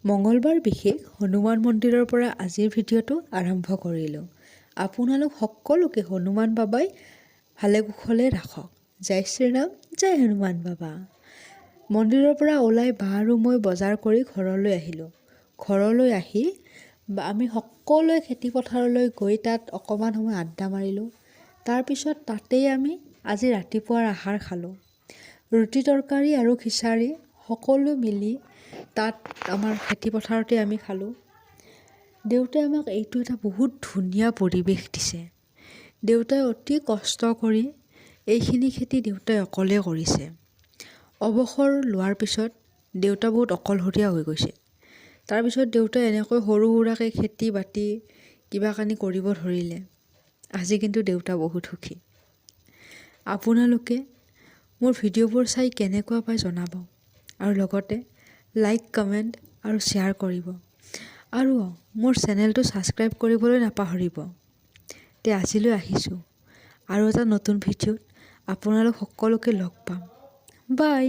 মঙ্গলবাৰ বিশেষ হনুমান মন্দিৰৰ পৰা আজিৰ ভিডিঅ'টো আৰম্ভ কৰিলোঁ। আপোনালোক সকলোকে হনুমান বাবাই ভালে কুশলে ৰাখক। জয় শ্ৰীৰাম, জয় হনুমান বাবা। মন্দিৰৰ পৰা ওলাই বা আৰু মই বজাৰ কৰি ঘৰলৈ আহিলোঁ। ঘৰলৈ আহি আমি সকলোৱে খেতি পথাৰলৈ গৈ তাত অকণমান সময় আড্ডা মাৰিলোঁ। তাৰপিছত তাতেই আমি আজি ৰাতিপুৱাৰ আহাৰ খালোঁ। ৰুটি তৰকাৰী আৰু খিচাৰি সকলো মিলি তাত আমাৰ খেতি পথাৰতে আমি খালোঁ। দেউতাই আমাক এইটো এটা বহুত ধুনীয়া পৰিৱেশ দিছে। দেউতাই অতি কষ্ট কৰি এইখিনি খেতি দেউতাই অকলে কৰিছে। অৱসৰ লোৱাৰ পিছত দেউতা বহুত অকলশৰীয়া হৈ গৈছে। তাৰপিছত দেউতাই এনেকৈ সৰু সুৰাকৈ খেতি বাতি কিবা কানি কৰিব ধৰিলে। আজি কিন্তু দেউতা বহুত সুখী। আপোনালোকে মোৰ ভিডিঅ'বোৰ চাই কেনেকুৱা পায় জনাব আৰু লগতে লাইক, কমেণ্ট আৰু শ্বেয়াৰ কৰিব আৰু মোৰ চেনেলটো ছাবস্ক্ৰাইব কৰিবলৈ নাপাহৰিব। তে আজিলৈ আহিছোঁ আৰু এটা নতুন ভিডিঅ'ত আপোনালোক সকলোকে লগ পাম। বাই।